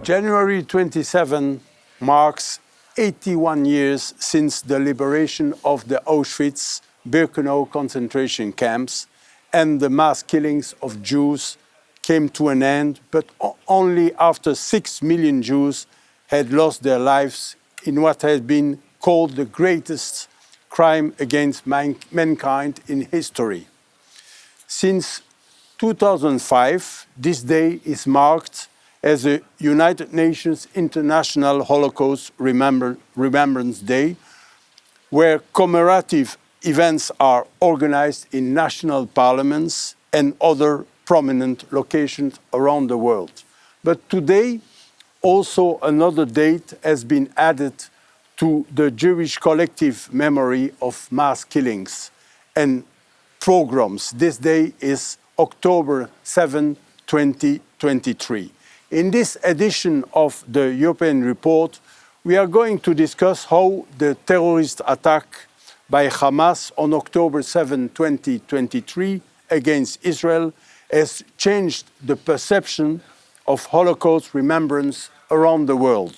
January 27 marks 81 years since the liberation of the Auschwitz-Birkenau concentration camps and the mass killings of Jews came to an end, but only after 6 million Jews had lost their lives in what has been called the greatest crime against mankind in history. Since 2005, this day is marked as a United Nations International Holocaust Remembrance Day, where commemorative events are organized in national parliaments and other prominent locations around the world. But today, also another date has been added to the Jewish collective memory of mass killings and pogroms. This day is October 7, 2023. In this edition of the European Report, we are going to discuss how the terrorist attack by Hamas on October 7, 2023 against Israel has changed the perception of Holocaust remembrance around the world.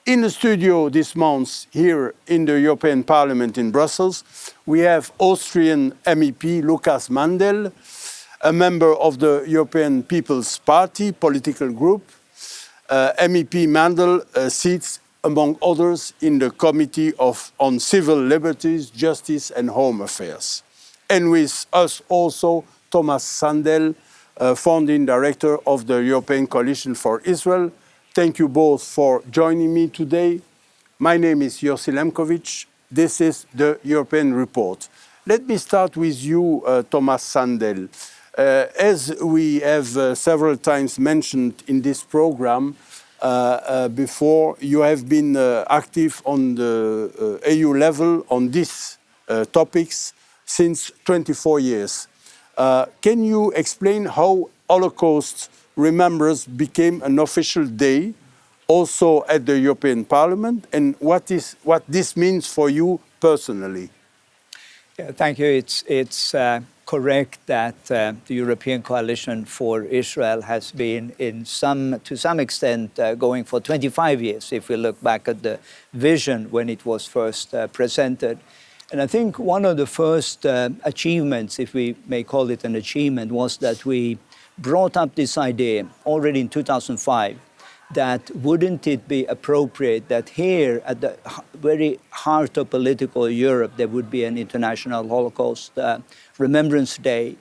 In the studio this month, here in the European Parliament in Brussels, we have Austrian MEP Lukas Mandl, a member of the European People's Party political group. MEP Mandl sits, among others, in the Committee on Civil Liberties, Justice and Home Affairs. And with us also, Tomas Sandell, founding director of the European Coalition for Israel. Thank you both for joining me today. My name is Yossi Lempkowicz. This is the European Report. Let me start with you, Tomas Sandell. As we have several times mentioned in this program before, you have been active on the EU level on these topics since 24 years. Can you explain how Holocaust Remembrance became an official day also at the European Parliament and what this means for you personally? Yeah, thank you. It's correct that the European Coalition for Israel has been to some extent going for 25 years if we look back at the vision when it was first presented. And I think one of the first achievements, if we may call it an achievement, was that we brought up this idea already in 2005 that wouldn't it be appropriate that here at the very heart of political Europe there would be an International Holocaust Remembrance Day.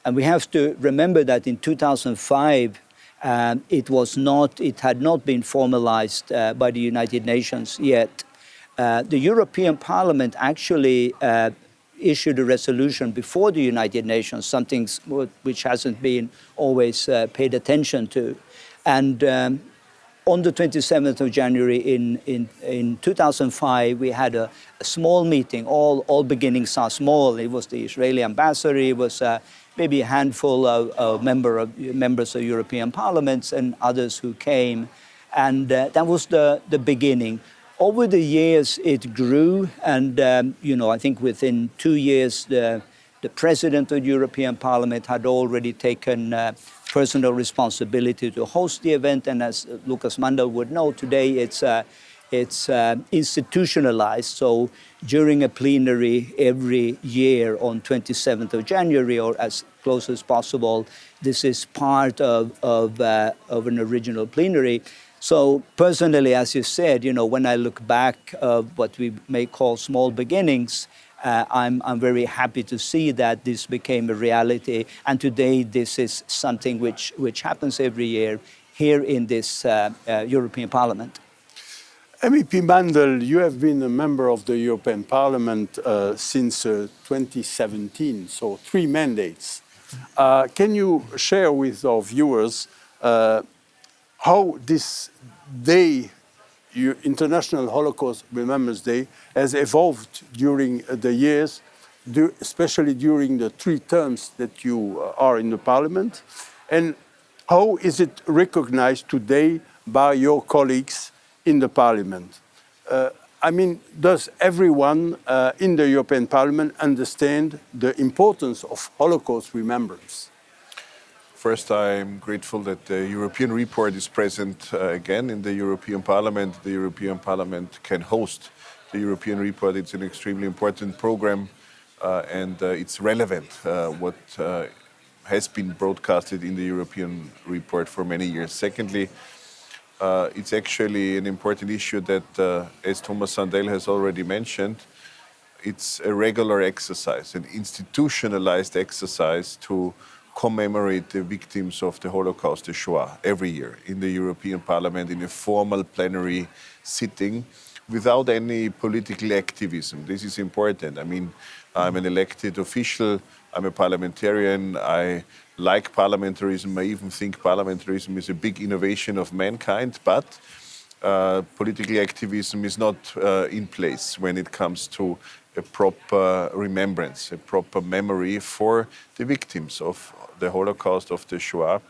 And we have to remember that in 2005 it had not been formalized by the United Nations yet. The European Parliament actually issued a resolution before the United Nations, something which hasn't been always paid attention to. And on the 27th of January in 2005, we had a small meeting. All beginnings are small. It was the Israeli ambassador, it was maybe a handful of members of European parliaments and others who came. And that was the beginning. Over the years, it grew, and I think within 2 years, the president of the European Parliament had already taken personal responsibility to host the event, and as Lukas Mandl would know, today it's institutionalized. So during a plenary every year on 27th of January, or as close as possible, this is part of an original plenary. So personally, as you said, when I look back of what we may call small beginnings, I'm very happy to see that this became a reality. And today, this is something which happens every year here in this European Parliament. MEP Mandl, you have been a member of the European Parliament since 2017, so 3 mandates. Can you share with our viewers how this day, International Holocaust Remembrance Day, has evolved during the years, especially during the 3 terms that you are in the Parliament? And how is it recognized today by your colleagues in the Parliament? Does everyone in the European Parliament understand the importance of Holocaust remembrance? First, I'm grateful that the European report is present again in the European Parliament. The European Parliament can host the European report. It's an extremely important program and it's relevant what has been broadcasted in the European report for many years. Secondly, it's actually an important issue that, as Tomas Sandell has already mentioned, it's a regular exercise, an institutionalized exercise to commemorate the victims of the Holocaust, the Shoah, every year in the European Parliament in a formal plenary sitting without any political activism. This is important. I mean, I'm an elected official, I'm a parliamentarian, I like parliamentarism, I even think parliamentarism is a big innovation of mankind, but political activism is not in place when it comes to a proper remembrance, a proper memory for the victims of the Holocaust, of the Shoah.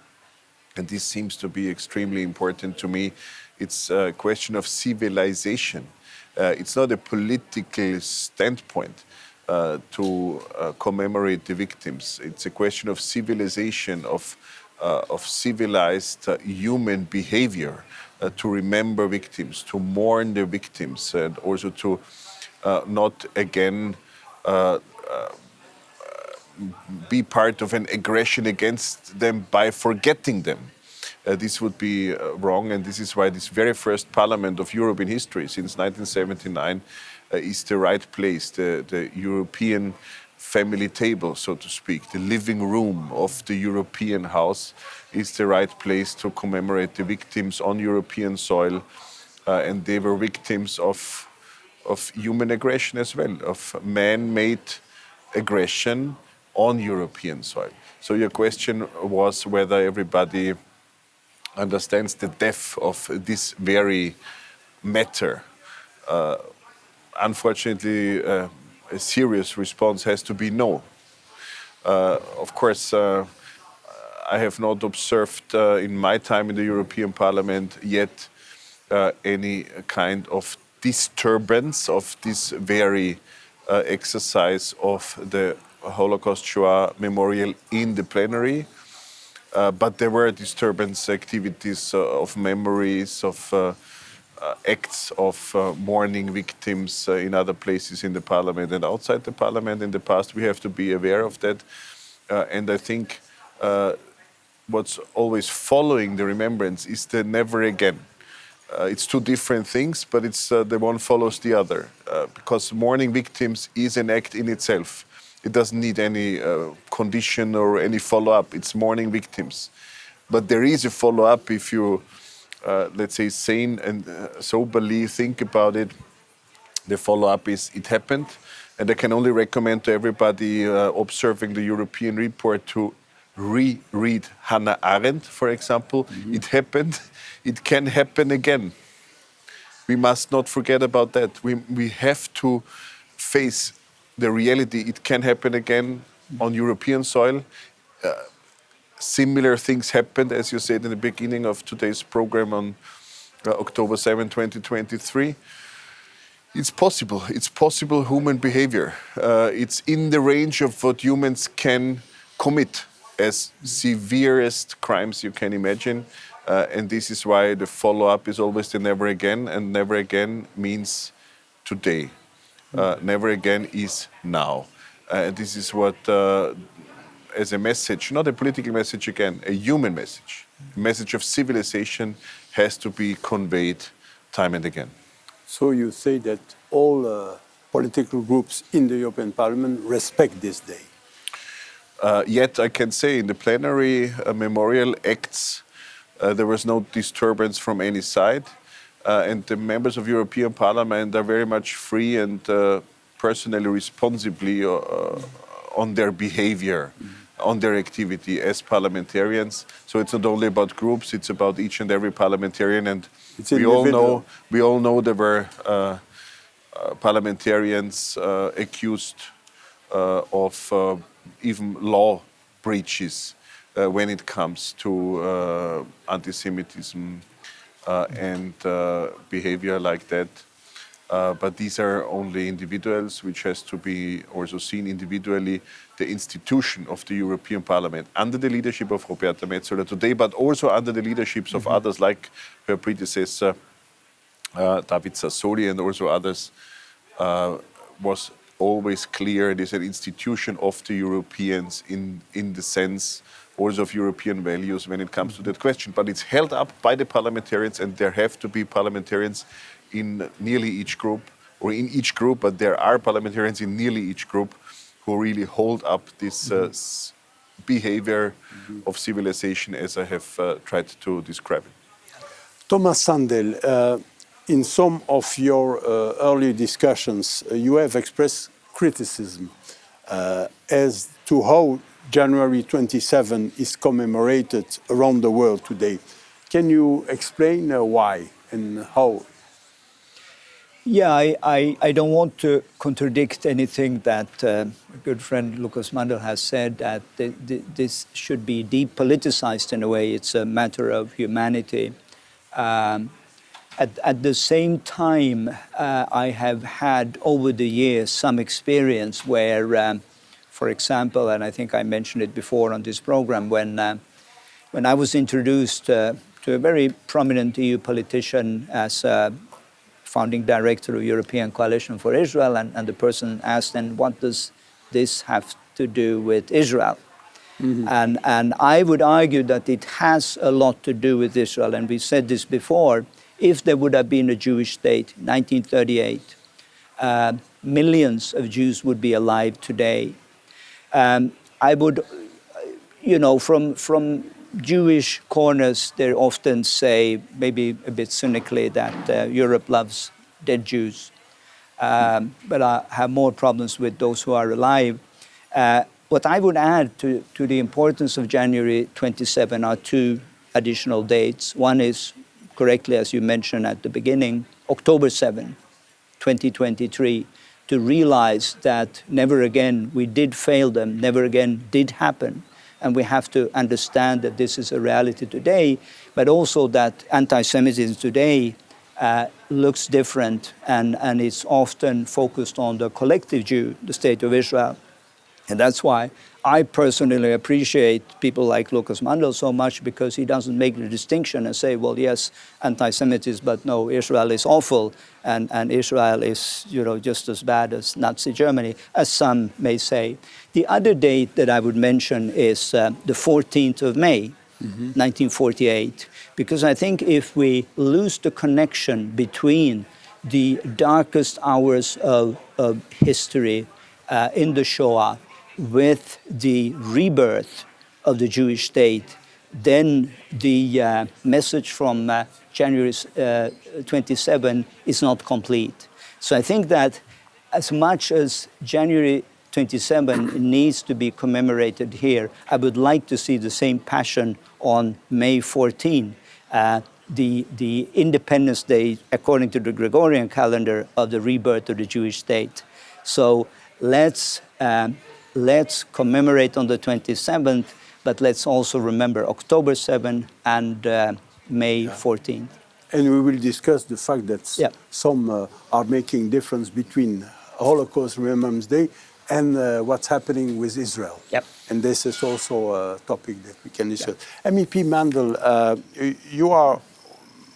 And this seems to be extremely important to me. It's a question of civilization. It's not a political standpoint to commemorate the victims. It's a question of civilization, of civilized human behavior to remember victims, to mourn the victims, and also to not again be part of an aggression against them by forgetting them. This would be wrong, and this is why this very first Parliament of Europe in history, since 1979, is the right place, the European family table, so to speak, the living room of the European house is the right place to commemorate the victims on European soil, and they were victims of human aggression as well, of man-made aggression on European soil. So your question was whether everybody understands the depth of this very matter. Unfortunately, a serious response has to be no. Of course, I have not observed in my time in the European Parliament yet any kind of disturbance of this very exercise of the Holocaust Shoah Memorial in the plenary. But there were disturbance activities of memories, of acts of mourning victims in other places in the parliament and outside the parliament in the past. We have to be aware of that. And I think what's always following the remembrance is the never again. It's two different things, but it's the one follows the other. Because mourning victims is an act in itself. It doesn't need any condition or any follow-up. It's mourning victims. But there is a follow-up if you, let's say, sane and soberly think about it. The follow-up is it happened. And I can only recommend to everybody observing the European report to reread Hannah Arendt, for example. Mm-hmm. It happened. It can happen again. We must not forget about that. We have to face the reality. It can happen again on European soil. Similar things happened, as you said in the beginning of today's program on October 7, 2023. It's possible. It's possible human behavior. It's in the range of what humans can commit as severest crimes you can imagine. And this is why the follow-up is always the never again, and never again means today. Never again is now. And this is what, as a message, not a political message again, a human message, a message of civilization has to be conveyed time and again. So you say that all political groups in the European Parliament respect this day? Yet I can say in the plenary memorial acts, there was no disturbance from any side. And the members of European Parliament are very much free and personally responsibly on their behavior, on their activity as parliamentarians. So it's not only about groups; it's about each and every parliamentarian. And we all know there were parliamentarians accused of even law breaches when it comes to anti-Semitism. And behavior like that. But these are only individuals, which has to be also seen individually. The institution of the European Parliament, under the leadership of Roberta Metsola today, but also under the leaderships of others like her predecessor, David Sassoli, and also others, was always clear. It is an institution of the Europeans in the sense also of European values when it comes to that question. But it's held up by the parliamentarians, and there have to be parliamentarians in nearly each group, or in each group, but there are parliamentarians in nearly each group who really hold up this behavior of civilization as I have tried to describe it. Tomas Sandell, in some of your early discussions, you have expressed criticism as to how January 27 is commemorated around the world today. Can you explain why and how? Yeah, I don't want to contradict anything that a good friend Lukas Mandl has said, that this should be depoliticized in a way. It's a matter of humanity. At the same time, I have had over the years some experience where, for example, and I think I mentioned it before on this program, when I was introduced to a very prominent EU politician as a founding director of European Coalition for Israel, and the person asked, and what does this have to do with Israel? And I would argue that it has a lot to do with Israel, and we said this before. If there would have been a Jewish state in 1938, millions of Jews would be alive today. I would, from Jewish corners, they often say, maybe a bit cynically, that Europe loves dead Jews, but I have more problems with those who are alive. What I would add to the importance of January 27 are two additional dates. One is, correctly, as you mentioned at the beginning, October 7, 2023, to realize that never again we did fail them, never again did happen. And we have to understand that this is a reality today, but also that anti-Semitism today looks different and is often focused on the collective Jew, the state of Israel. And that's why I personally appreciate people like Lukas Mandl so much, because he doesn't make the distinction and say, well, yes, anti-Semitism, but no, Israel is awful, and Israel is just as bad as Nazi Germany, as some may say. The other date that I would mention is the 14th of May, 1948, because I think if we lose the connection between the darkest hours of history in the Shoah with the rebirth of the Jewish state, then the message from January 27 is not complete. So I think that as much as January 27 needs to be commemorated here, I would like to see the same passion on May 14, the Independence Day, according to the Gregorian calendar, of the rebirth of the Jewish state. So let's commemorate on the 27th, but let's also remember October 7 and May 14th. And we will discuss the fact that some are making difference between Holocaust Remembrance Day and what's happening with Israel. And this is also a topic that we can discuss. MEP Mandl, you are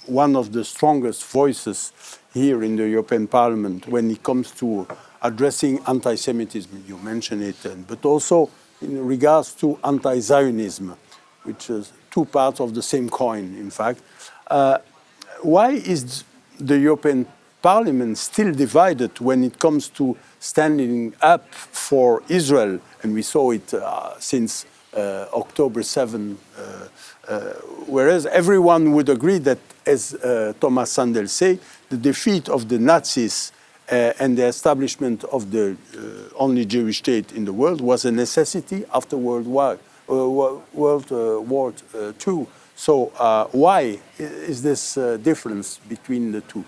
one of the strongest voices here in the European Parliament when it comes to addressing anti-Semitism, you mentioned it, but also in regards to anti-Zionism, which is two parts of the same coin, in fact. Why is the European Parliament still divided when it comes to standing up for Israel? And we saw it since October 7, whereas everyone would agree that, as Tomas Sandell said, the defeat of the Nazis and the establishment of the only Jewish state in the world was a necessity after World War II. So why is this difference between the two?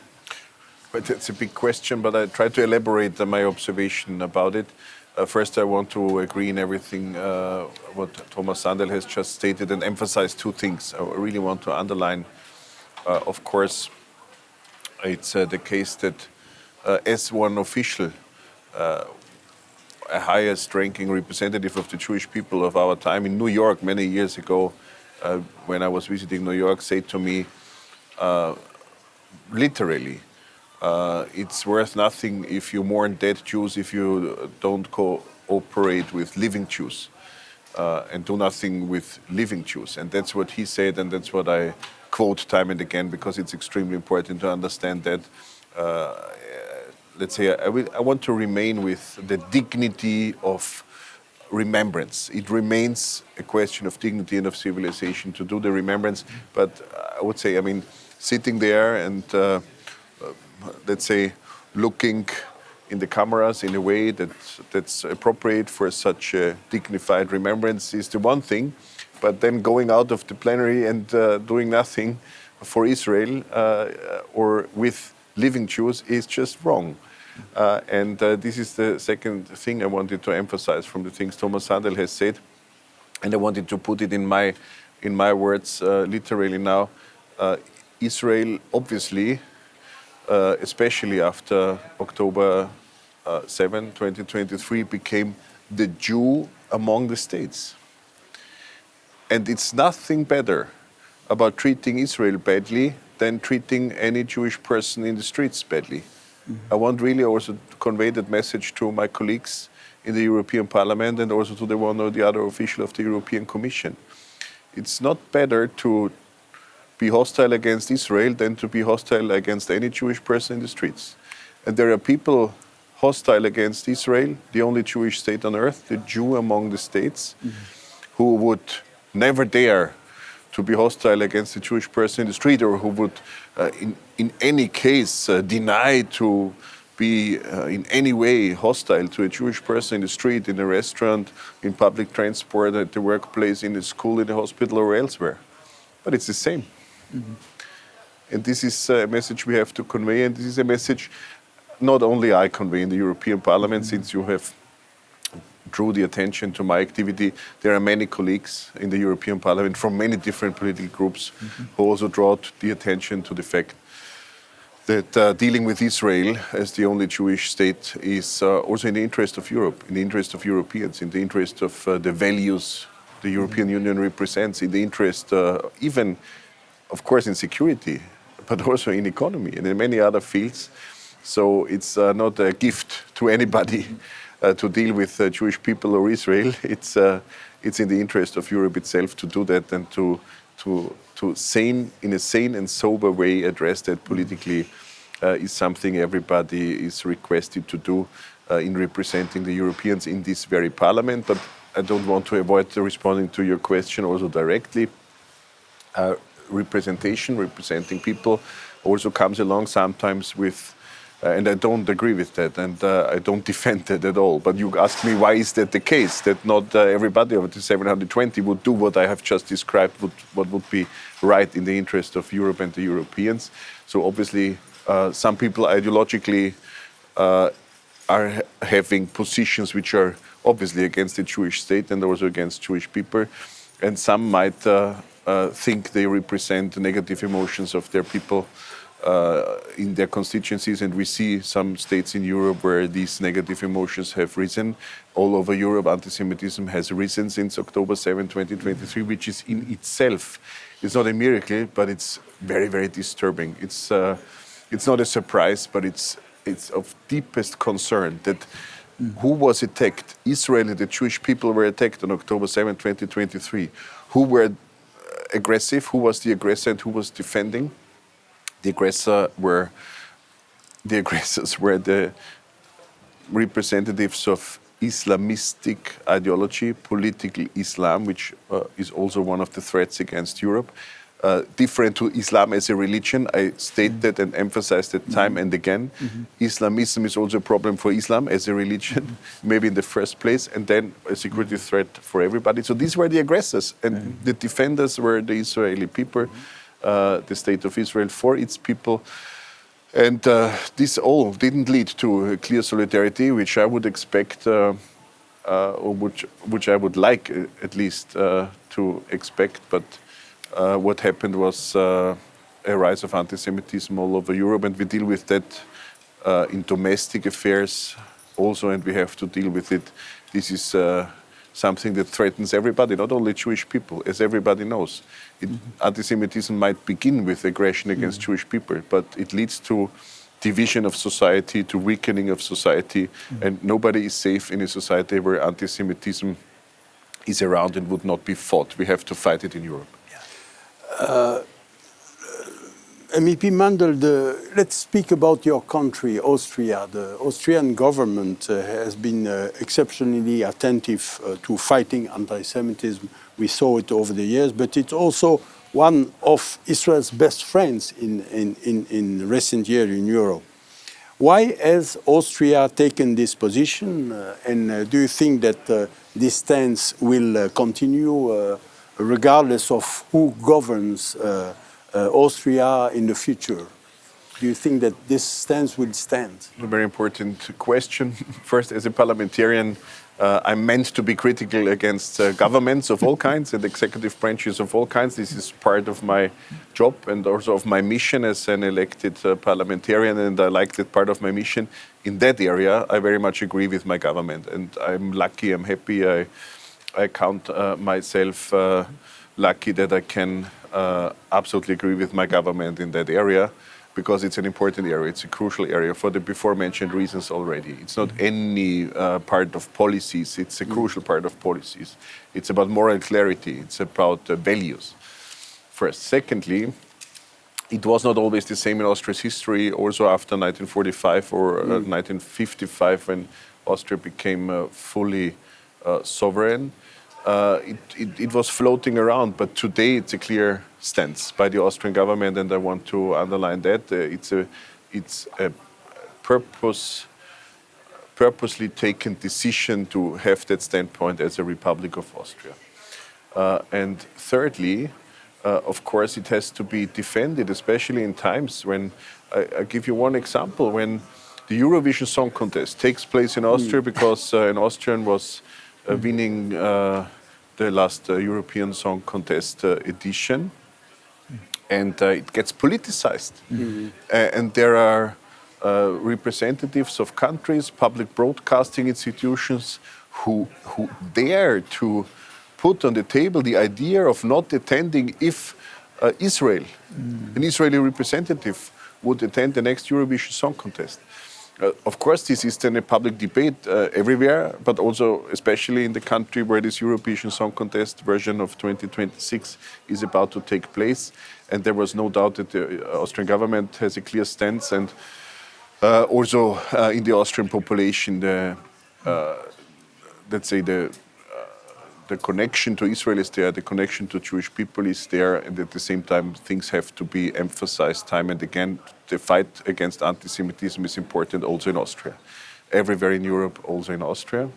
But it's a big question, but I try to elaborate my observation about it. First, I want to agree in everything what Tomas Sandell has just stated and emphasize two things. I really want to underline, of course, it's the case that as one official, a highest ranking representative of the Jewish people of our time in New York many years ago, when I was visiting New York, said to me, literally, it's worth nothing if you mourn dead Jews if you don't cooperate with living Jews, and do nothing with living Jews. And that's what he said, and that's what I quote time and again, because it's extremely important to understand that. Let's say I want to remain with the dignity of remembrance. It remains a question of dignity and of civilization to do the remembrance. But I would say, I mean, sitting there and let's say looking in the cameras in a way that's appropriate for such a dignified remembrance is the one thing. But then going out of the plenary and doing nothing for Israel or with living Jews is just wrong. And this is the second thing I wanted to emphasize from the things Tomas Sandell has said. And I wanted to put it in my words literally now. Israel, obviously, especially after October 7, 2023, became the Jew among the states. And it's nothing better about treating Israel badly than treating any Jewish person in the streets badly. I want really also to convey that message to my colleagues in the European Parliament and also to the one or the other official of the European Commission. It's not better to be hostile against Israel than to be hostile against any Jewish person in the streets. And there are people hostile against Israel, the only Jewish state on earth, the Jew among the states, who would never dare to be hostile against a Jewish person in the street, or who would, in any case, deny to be in any way hostile to a Jewish person in the street, in a restaurant, in public transport, at the workplace, in a school, in a hospital, or elsewhere. But it's the same. And this is a message we have to convey, and this is a message not only I convey in the European Parliament, since you have drew the attention to my activity. There are many colleagues in the European Parliament from many different political groups who also draw the attention to the fact that dealing with Israel as the only Jewish state is also in the interest of Europe, in the interest of Europeans, in the interest of the values the European Union represents, in the interest even, of course, in security, but also in economy and in many other fields. So it's not a gift to anybody to deal with Jewish people or Israel. It's in the interest of Europe itself to do that and to in a sane and sober way address that politically is something everybody is requested to do in representing the Europeans in this very parliament. But I don't want to avoid responding to your question also directly. Representing people also comes along sometimes with and I don't agree with that, and I don't defend that at all. But you ask me, why is that the case? That not everybody of the 720 would do what I have just described, what would be right in the interest of Europe and the Europeans. So obviously, some people ideologically are having positions which are obviously against the Jewish state and also against Jewish people. And some might think they represent the negative emotions of their people in their constituencies, and we see some states in Europe where these negative emotions have risen. All over Europe, anti-Semitism has risen since October 7, 2023, which is in itself, it's not a miracle, but it's very, very disturbing. It's not a surprise, but it's of deepest concern that who was attacked? Israel and the Jewish people were attacked on October 7, 2023. Who were aggressive? Who was the aggressor and who was defending? The aggressors were the representatives of Islamistic ideology, political Islam, which is also one of the threats against Europe. Different to Islam as a religion, I state that and emphasize that time and again. Islamism is also a problem for Islam as a religion, maybe in the first place, and then a security threat for everybody. So these were the aggressors, and the defenders were the Israeli people. The state of Israel for its people. And this all didn't lead to a clear solidarity, which I would expect, or which I would like at least to expect. But what happened was a rise of anti-Semitism all over Europe, and we deal with that in domestic affairs also, and we have to deal with it. This is something that threatens everybody, not only Jewish people, as everybody knows. Anti-Semitism might begin with aggression against Jewish people, but it leads to division of society, to weakening of society, and nobody is safe in a society where anti-Semitism is around and would not be fought. We have to fight it in Europe. MEP Mandl, let's speak about your country, Austria. The Austrian government has been exceptionally attentive to fighting anti-Semitism. We saw it over the years, but it's also one of Israel's best friends in recent years in Europe. Why has Austria taken this position, and do you think that this stance will continue regardless of who governs Austria in the future? Do you think that this stance will stand? A very important question. First, as a parliamentarian, I'm meant to be critical against governments of all kinds and executive branches of all kinds. This is part of my job and also of my mission as an elected parliamentarian, and I like that part of my mission. In that area, I very much agree with my government, and I'm lucky, I'm happy, I count myself lucky that I can absolutely agree with my government in that area, because it's an important area, it's a crucial area for the before-mentioned reasons already. It's not any part of policies, it's a crucial part of policies. It's about moral clarity, it's about values. First. Secondly, it was not always the same in Austria's history, also after 1945 or 1955, when Austria became fully sovereign. It was floating around, but today it's a clear stance by the Austrian government, and I want to underline that. It's a purposely taken decision to have that standpoint as a Republic of Austria. And thirdly, of course, it has to be defended, especially in times when, I give you one example, when the Eurovision Song Contest takes place in Austria because an Austrian was winning the last European Song Contest edition, and it gets politicized. And there are representatives of countries, public broadcasting institutions, who dare to put on the table the idea of not attending if Israel, an Israeli representative, would attend the next Eurovision Song Contest. Of course, this is then a public debate everywhere, but also especially in the country where this Eurovision Song Contest version of 2026 is about to take place. And there was no doubt that the Austrian government has a clear stance, and also in the Austrian population, let's say the connection to Israel is there, the connection to Jewish people is there, and at the same time things have to be emphasized time and again. The fight against anti-Semitism is important also in Austria. Everywhere in Europe, also in Austria.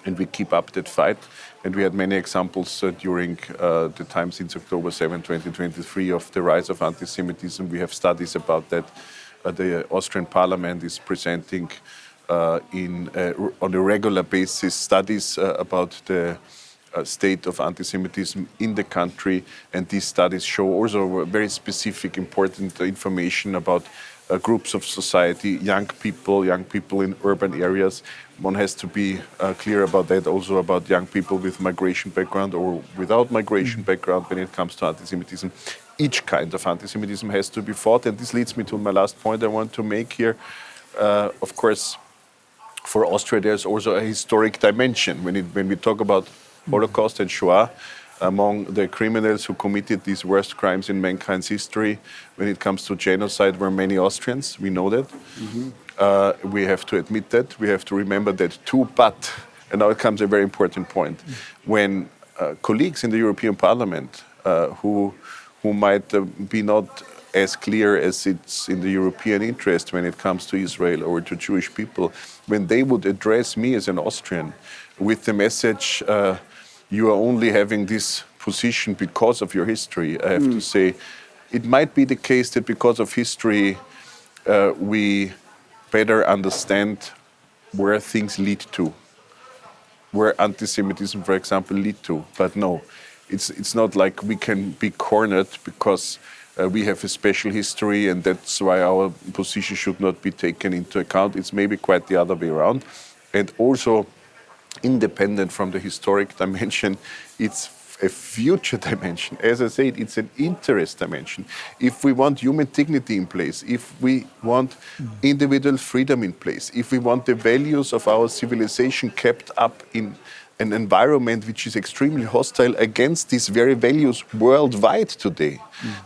And we keep up that fight. And we had many examples during the time since October 7, 2023 of the rise of anti-Semitism. We have studies about that. The Austrian parliament is presenting on a regular basis studies about the state of anti-Semitism in the country, and these studies show also very specific, important information about groups of society, young people in urban areas. One has to be clear about that, also about young people with migration background or without migration background when it comes to anti-Semitism. Each kind of anti-Semitism has to be fought, and this leads me to my last point I want to make here. Of course, for Austria, there's also a historic dimension. When we talk about Holocaust and Shoah, among the criminals who committed these worst crimes in mankind's history, when it comes to genocide, were many Austrians. We know that. We have to admit that. We have to remember that too. But, and now it comes a very important point, when colleagues in the European Parliament who might be not as clear as it's in the European interest when it comes to Israel or to Jewish people, when they would address me as an Austrian with the message, you are only having this position because of your history, I have to say, it might be the case that because of history, we better understand where things lead to, where anti-Semitism, for example, lead to. But no, it's not like we can be cornered because we have a special history, and that's why our position should not be taken into account. It's maybe quite the other way around. And also, independent from the historic dimension, it's a future dimension. As I said, it's an interest dimension. If we want human dignity in place, if we want individual freedom in place, if we want the values of our civilization kept up in an environment which is extremely hostile against these very values worldwide today,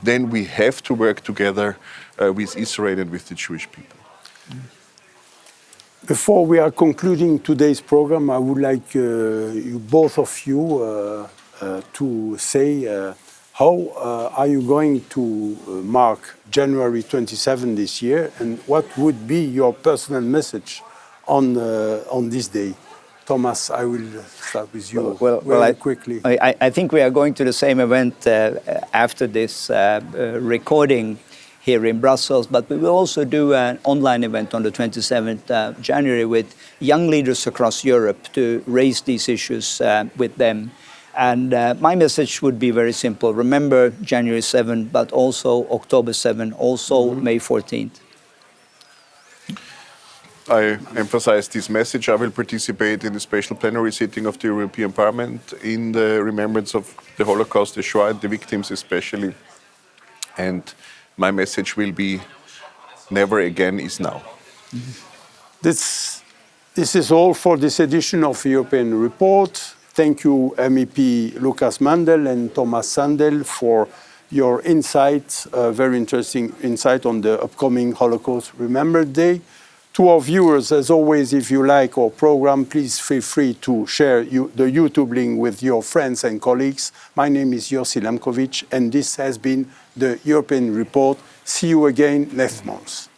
then we have to work together with Israel and with the Jewish people. Before we are concluding today's program, I would like both of you to say how are you going to mark January 27 this year, and what would be your personal message on this day? Tomas, I will start with you very quickly. I think we are going to the same event after this recording here in Brussels, but we will also do an online event on the 27th January with young leaders across Europe to raise these issues with them. And my message would be very simple. Remember January 7, but also October 7, also May 14th. I emphasize this message. I will participate in the special plenary sitting of the European Parliament in the remembrance of the Holocaust, the Shoah, and the victims especially. And my message will be, never again is now. This is all for this edition of European Report. Thank you, MEP Lukas Mandl and Tomas Sandell, for your insights, very interesting insight on the upcoming Holocaust Remembrance Day. To our viewers, as always, if you like our program, please feel free to share the YouTube link with your friends and colleagues. My name is Yossi Lempkowicz, and this has been the European Report. See you again next month.